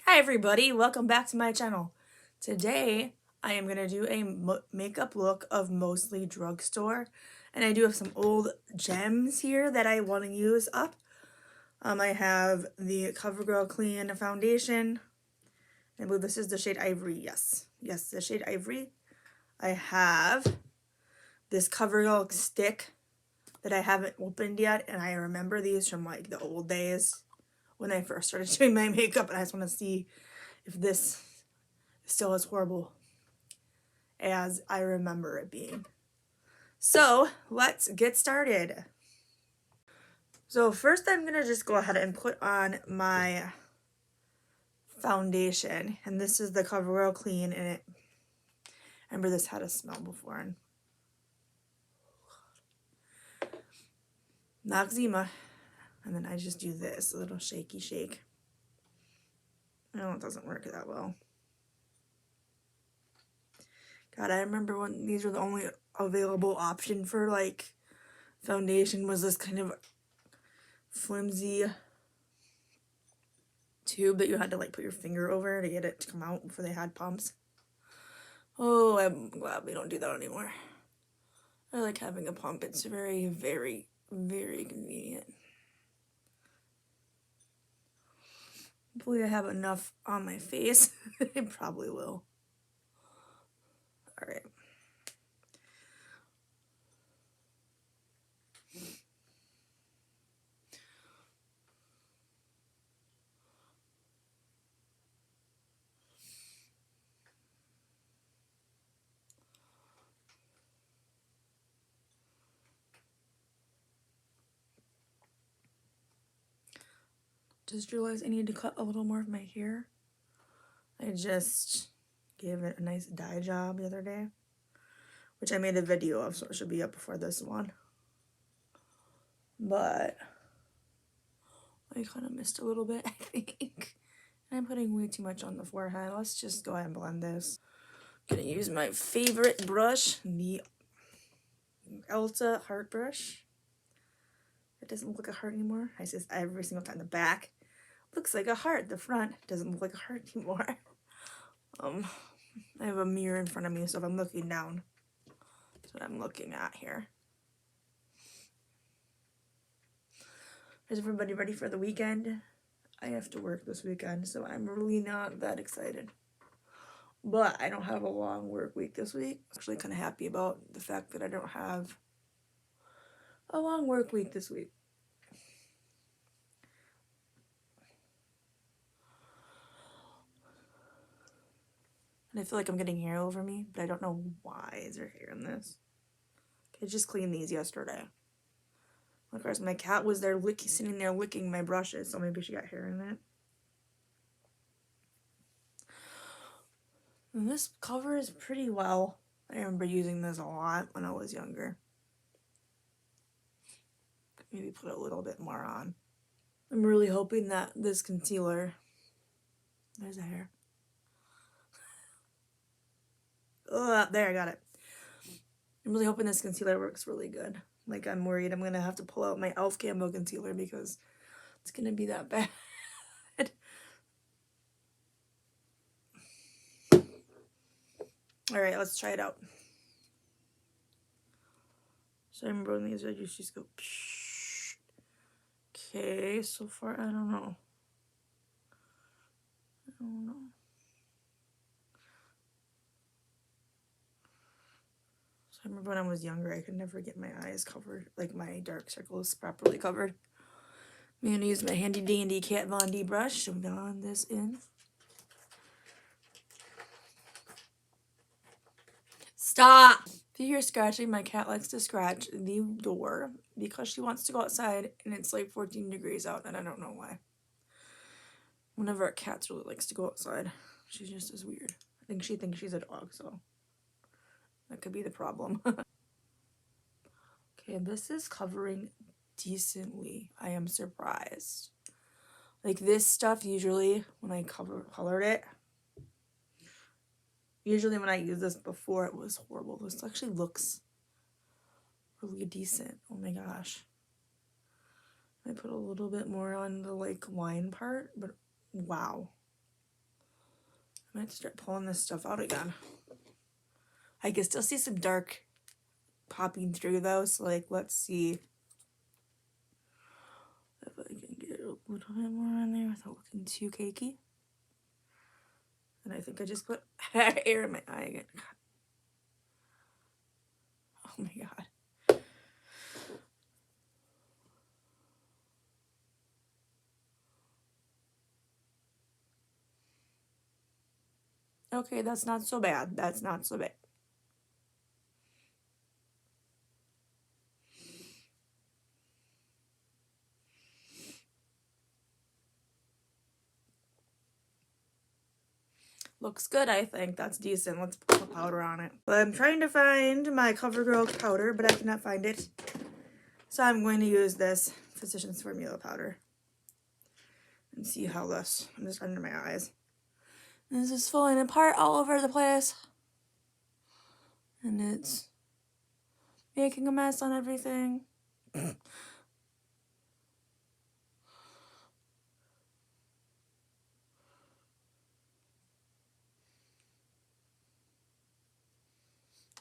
Hi everybody, welcome back to my channel. Today I am going to do a makeup look of mostly drugstore, and I do have some old gems here that I want to use up. I have the CoverGirl Clean foundation. I believe this is the shade Ivory. Yes, the shade Ivory. I have this CoverGirl stick that I haven't opened yet, and I remember these from like the old days when I first started doing my makeup, and I just want to see if this still as horrible as I remember it being. So let's get started. So first I'm gonna just go ahead and put on my foundation, and this is the CoverGirl Clean, and it, remember this had a smell before, and Noxzema, and then I just do this, a little shaky shake. No, it doesn't work that well. God, I remember when these were the only available option for like foundation, was this kind of flimsy tube that you had to like put your finger over to get it to come out before they had pumps. Oh, I'm glad we don't do that anymore. I like having a pump. It's very, very, very convenient. Hopefully I have enough on my face. I probably will. Alright. Just realized I need to cut a little more of my hair. I just gave it a nice dye job the other day, which I made a video of, so it should be up before this one. But I kind of missed a little bit, I think. And I'm putting way too much on the forehead. Let's just go ahead and blend this. I'm gonna use my favorite brush, the Elta heart brush. It doesn't look like a heart anymore. I say this every single time. The back looks like a heart. The front doesn't look like a heart anymore. I have a mirror in front of me, so if I'm looking down, that's what I'm looking at here. Is everybody ready for the weekend? I have to work this weekend, so I'm really not that excited. But I don't have a long work week this week. I'm actually kind of happy about the fact that I don't have a long work week this week. And I feel like I'm getting hair over me, but I don't know why is there hair in this. I just cleaned these yesterday. Of course, my cat was there sitting there licking my brushes, so maybe she got hair in it. And this covers pretty well. I remember using this a lot when I was younger. Maybe put a little bit more on. I'm really hoping that this concealer... There's a hair. Oh, there, I got it. I'm really hoping this concealer works really good. Like, I'm worried I'm going to have to pull out my e.l.f. Camo concealer because it's going to be that bad. Alright, let's try it out. So I remember when these I just go... Okay, so far, I don't know. So I remember when I was younger, I could never get my eyes covered, like my dark circles properly covered. I'm going to use my handy dandy Kat Von D brush to blend this in. Stop! If you hear scratching, my cat likes to scratch the door because she wants to go outside and it's like 14 degrees out and I don't know why. Whenever our cat really likes to go outside, she's just as weird. I think she thinks she's a dog, so that could be the problem. Okay, this is covering decently. I am surprised. Like this stuff, usually when I colored it, usually when I used this before, it was horrible. This actually looks really decent. Oh my gosh. I put a little bit more on the like line part, but wow. I have to start pulling this stuff out again. I can still see some dark popping through though, so like let's see if I can get a little bit more in there without looking too cakey. And I think I just put air in my eye again. Oh my god. Okay, that's not so bad. That's not so bad. Looks good, I think. That's decent. Let's put the powder on it. But I'm trying to find my CoverGirl powder, but I cannot find it. So I'm going to use this Physicians Formula powder. And see how this, I'm just under my eyes. This is falling apart all over the place. And it's making a mess on everything. I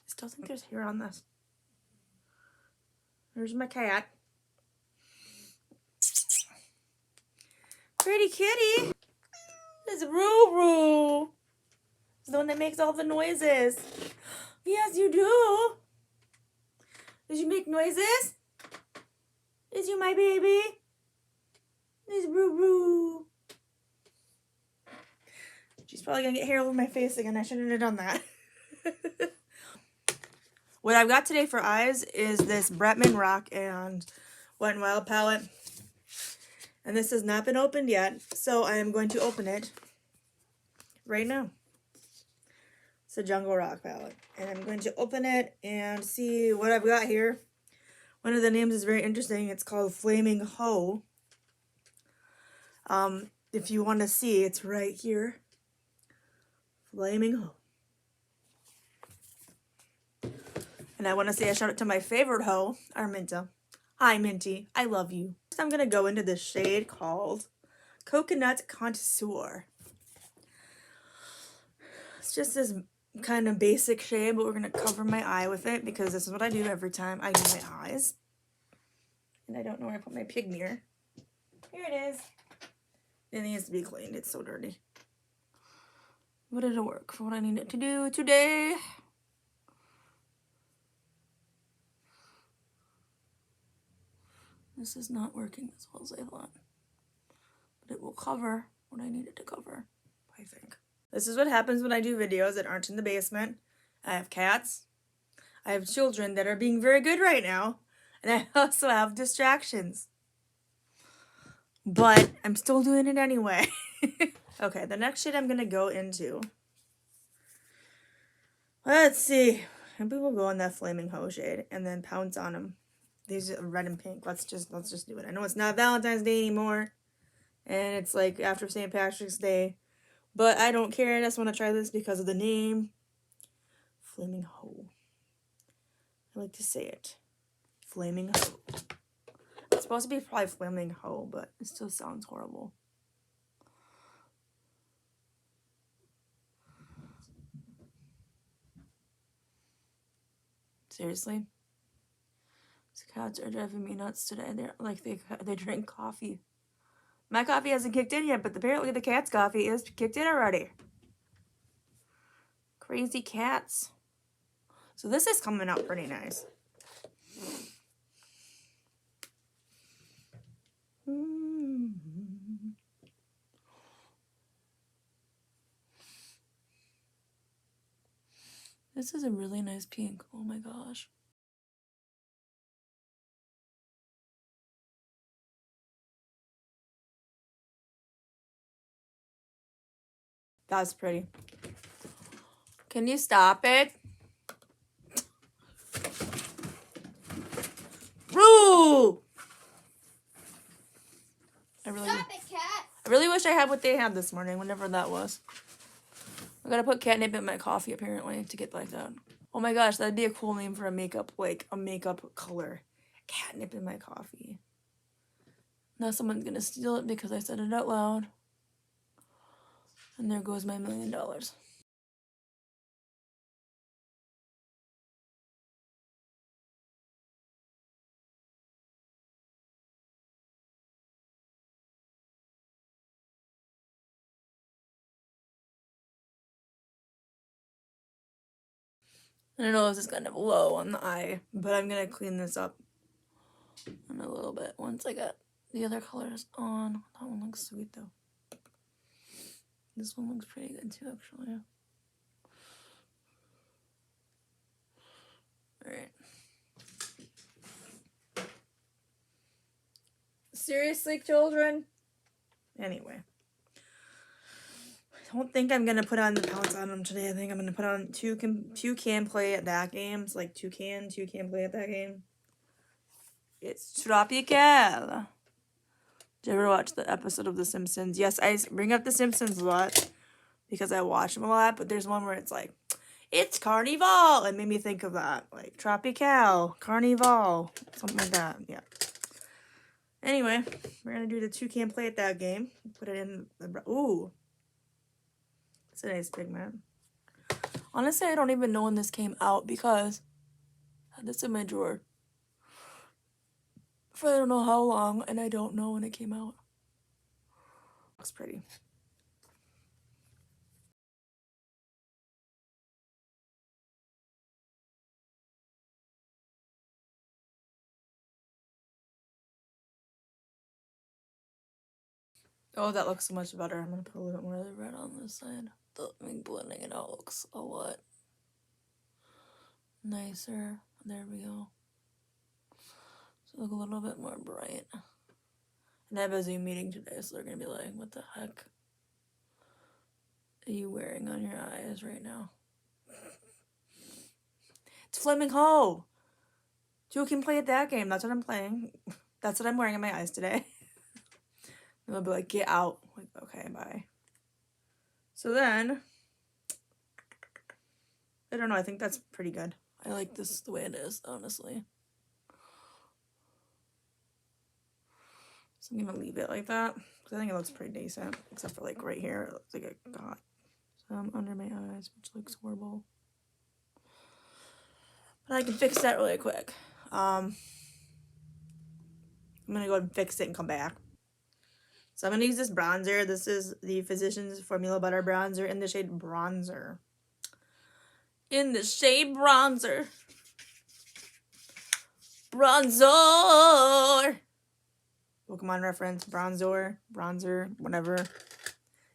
still think there's hair on this. There's my cat. Pretty kitty. It's Ruru. It's the one that makes all the noises. Yes, you do. Did you make noises? Is you my baby? It's Ruru. She's probably gonna get hair over my face again. I shouldn't have done that. What I've got today for eyes is this Bretman Rock and Wet n Wild palette. And this has not been opened yet, so I am going to open it right now. It's a Jungle Rock palette. And I'm going to open it and see what I've got here. One of the names is very interesting. It's called Flaming Hoe. If you want to see, it's right here. Flaming Hoe. And I want to say a shout out to my favorite hoe, Arminta. Hi, Minty. I love you. First, I'm going to go into this shade called Coconut Contour. It's just this kind of basic shade, but we're going to cover my eye with it because this is what I do every time I do my eyes. And I don't know where I put my pig mirror. Here it is. It needs to be cleaned. It's so dirty. But it'll work for what I need it to do today. This is not working as well as I thought. But it will cover what I need it to cover, I think. This is what happens when I do videos that aren't in the basement. I have cats. I have children that are being very good right now. And I also have distractions. But I'm still doing it anyway. Okay, the next shade I'm going to go into. Let's see. Maybe we'll go in that Flaming Hoe shade and then pounce on them. These are red and pink. Let's just do it. I know it's not Valentine's Day anymore. And it's like after St. Patrick's Day. But I don't care. I just want to try this because of the name. Flaming Hoe. I like to say it. Flaming Hoe. It's supposed to be probably Flaming Hoe, but it still sounds horrible. Seriously? These cats are driving me nuts today. They're like they drink coffee. My coffee hasn't kicked in yet, but apparently the cat's coffee is kicked in already. Crazy cats. So this is coming out pretty nice. This is a really nice pink. Oh my gosh. That's pretty. Can you stop it? Roo! Stop it, cat. I really wish I had what they had this morning, whenever that was. I gotta put catnip in my coffee, apparently, to get like that. Oh my gosh, that'd be a cool name for a makeup, like a makeup color. Catnip in my coffee. Now someone's gonna steal it because I said it out loud. And there goes my $1 million. I know this is kind of low on the eye, but I'm going to clean this up in a little bit once I get the other colors on. That one looks sweet though. This one looks pretty good too, actually. Alright. Seriously, children? Anyway. I don't think I'm going to put on the pounce on them today. I think I'm going to put on two can play at that games. Like two can play at that game. It's Tropical. Did you ever watch the episode of The Simpsons? Yes, I bring up The Simpsons a lot because I watch them a lot, but there's one where it's like, it's Carnival. It made me think of that. Like, Tropical, Carnival, something like that. Yeah. Anyway, we're going to do the two can play at that game. Put it in the... Ooh. It's a nice pigment. Honestly, I don't even know when this came out because I had this in my drawer for I don't know how long, and I don't know when it came out. Looks pretty. Oh, that looks so much better. I'm going to put a little bit more of the red on this side. Blending it out looks a lot nicer. There we go. So look a little bit more bright. And I have a Zoom meeting today, so they're going to be like, what the heck are you wearing on your eyes right now? It's Flaming Hoe! You can play at that game. That's what I'm playing. That's what I'm wearing on my eyes today. And they'll be like, get out. Like, okay, bye. So then, I don't know. I think that's pretty good. I like this the way it is, honestly. So I'm going to leave it like that. Because I think it looks pretty decent. Except for like right here. It looks like it got some under my eyes, which looks horrible. But I can fix that really quick. I'm going to go ahead and fix it and come back. So I'm going to use this bronzer. This is the Physicians Formula Butter Bronzer in the shade Bronzer. In the shade Bronzer. Bronzer! Pokemon reference. Bronzor. Bronzer. Whatever.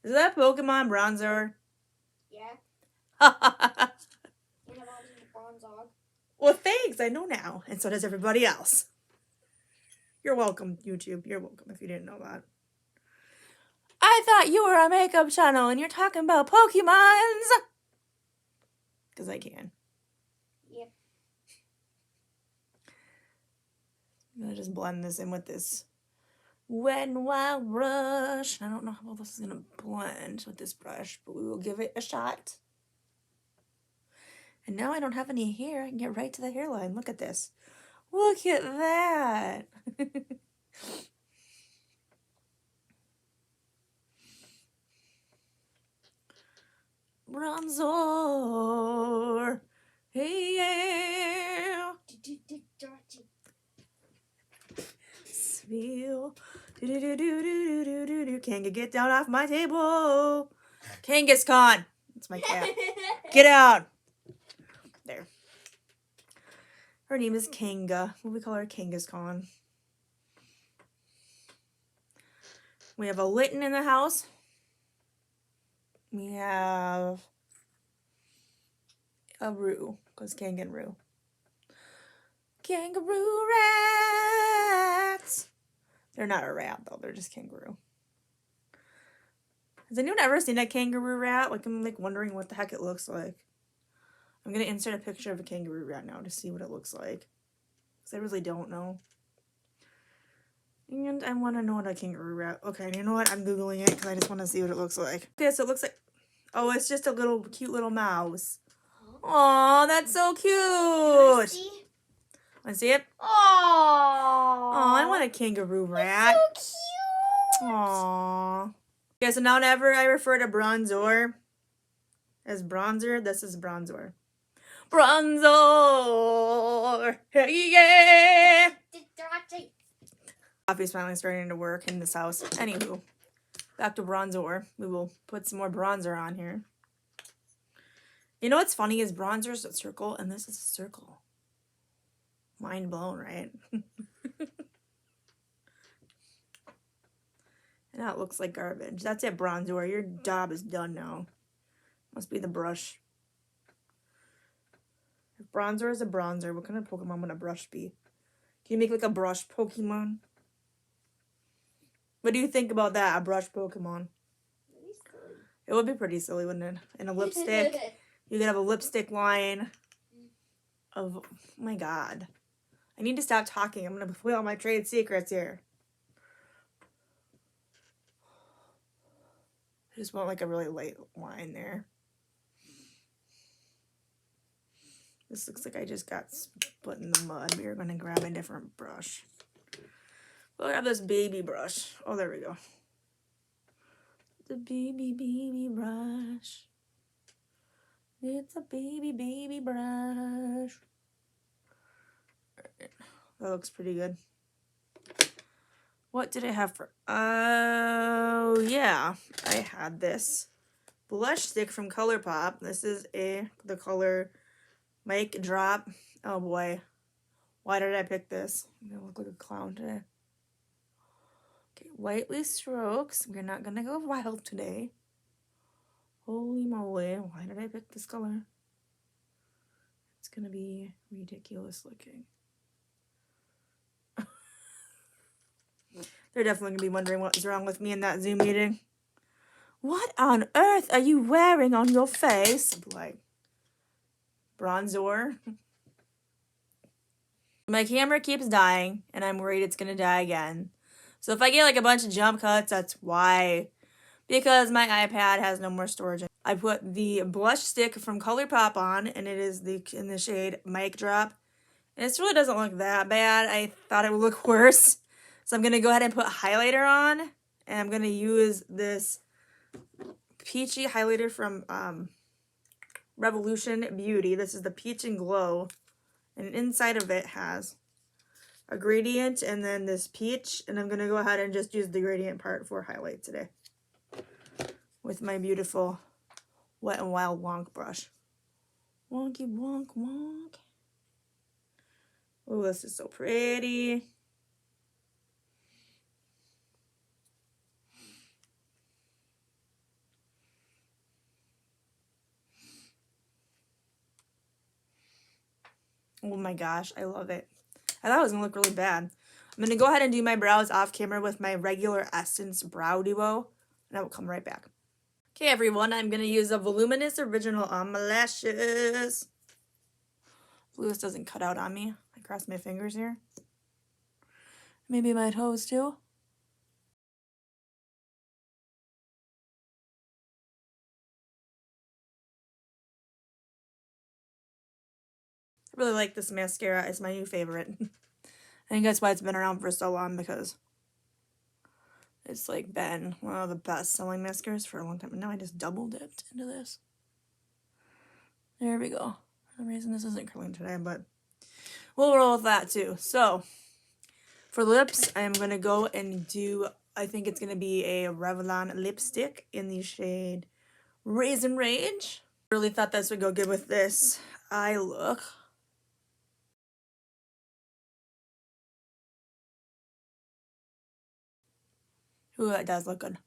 Is that Pokemon Bronzor? Yeah. Well, thanks. I know now. And so does everybody else. You're welcome, YouTube. You're welcome if you didn't know that. I thought you were a makeup channel and you're talking about Pokemons. Because I can. Yep. I'm going to just blend this in with this Wet n Wild brush. I don't know how well this is going to blend with this brush, but we will give it a shot. And now I don't have any hair. I can get right to the hairline. Look at this. Look at that. Bronzer. Hey, yeah. Spill. Kanga, get down off my table. Kangaskhan. That's my cat. Get out. There. Her name is Kanga. What we call her Kangaskhan. We have a Litten in the house. We have a Roo, because kangaroo. Kangaroo rats. They're not a rat, though. They're just kangaroo. Has anyone ever seen a kangaroo rat? Like, I'm like wondering what the heck it looks like. I'm going to insert a picture of a kangaroo rat now to see what it looks like. Because I really don't know. And I want to know what a kangaroo rat... Okay, you know what? I'm Googling it because I just want to see what it looks like. Okay, so it looks like... Oh, it's just a little cute little mouse. Aw, that's so cute. Want to see it? Aww. Aw, I want a kangaroo rat. That's so cute. Aw. Okay, so now whenever I refer to bronzer as bronzer, this is bronzer. Bronzer! Hey, yeah! Coffee's finally starting to work in this house. Anywho, back to bronzer. We will put some more bronzer on here. You know what's funny is bronzer is a circle and this is a circle. Mind blown, right? And now it looks like garbage. That's it, bronzer. Your job is done now. Must be the brush. If bronzer is a bronzer, what kind of Pokemon would a brush be? Can you make like a brush Pokemon? What do you think about that? A brush Pokemon? It would be pretty silly, wouldn't it? And a lipstick. You could have a lipstick line of... Oh my god. I need to stop talking. I'm going to put all my trade secrets here. I just want like a really light line there. This looks like I just got put in the mud. We are going to grab a different brush. We'll grab this baby brush. Oh, there we go. The baby brush. It's a baby brush. Right. That looks pretty good. What did I have for... Oh, yeah. I had this blush stick from ColourPop. This is the color Mic Drop. Oh, boy. Why did I pick this? I'm going to look like a clown today. Okay, Lightly Strokes. We're not going to go wild today. Holy moly. Why did I pick this color? It's going to be ridiculous looking. They're definitely going to be wondering what is wrong with me in that Zoom meeting. What on earth are you wearing on your face? Like, bronzer. My camera keeps dying, and I'm worried it's going to die again. So if I get like a bunch of jump cuts, that's why. Because my iPad has no more storage. I put the blush stick from ColourPop on, and it is in the shade Mic Drop. And it really doesn't look that bad. I thought it would look worse. So I'm going to go ahead and put highlighter on. And I'm going to use this peachy highlighter from Revolution Beauty. This is the Peach and Glow. And inside of it has a gradient and then this peach. And I'm going to go ahead and just use the gradient part for highlight today. With my beautiful Wet n Wild Wonk brush. Wonky wonk wonk. Oh, this is so pretty. Oh my gosh, I love it. I thought it was going to look really bad. I'm going to go ahead and do my brows off camera with my regular Essence Brow Duo. And I will come right back. Okay, everyone, I'm going to use a Voluminous Original on my lashes. Hopefully this doesn't cut out on me. I cross my fingers here. Maybe my toes too. I really like this mascara. It's my new favorite. I think that's why it's been around for so long, because it's like been one of the best selling mascaras for a long time. And now I just double dipped into this. There we go. For some reason this isn't curling today, but we'll roll with that too. So for lips, I'm going to go and do, I think it's going to be a Revlon lipstick in the shade Raisin Rage. Really thought this would go good with this eye look. Ooh, that does look good.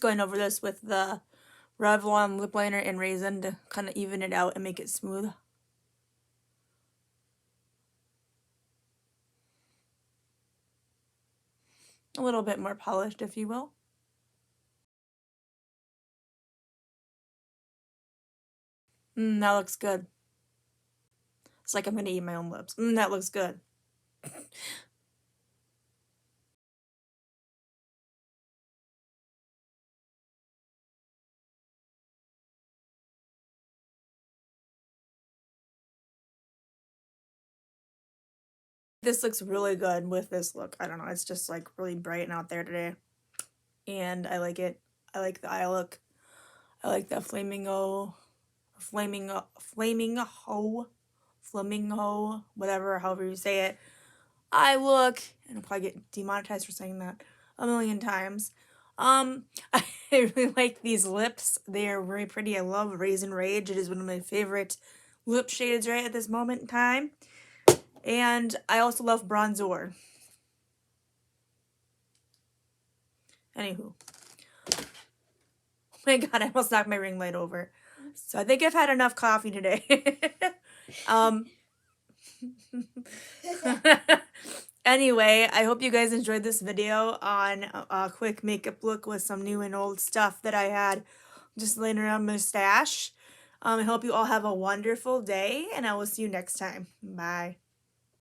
Going over this with the Revlon lip liner and Raisin to kind of even it out and make it smooth. A little bit more polished, if you will. That looks good. It's like I'm going to eat my own lips. That looks good. This looks really good with this look. I don't know. It's just like really bright and out there today. And I like it. I like the eye look. I like the flamingo, whatever, however you say it. I look, and I'll probably get demonetized for saying that a million times. I really like these lips. They are very pretty. I love Raisin Rage. It is one of my favorite lip shades right at this moment in time. And I also love Bronzor. Anywho. Oh my god, I almost knocked my ring light over. So I think I've had enough coffee today. Anyway, I hope you guys enjoyed this video on a quick makeup look with some new and old stuff that I had just laying around my stash. I hope you all have a wonderful day, and I will see you next time. Bye.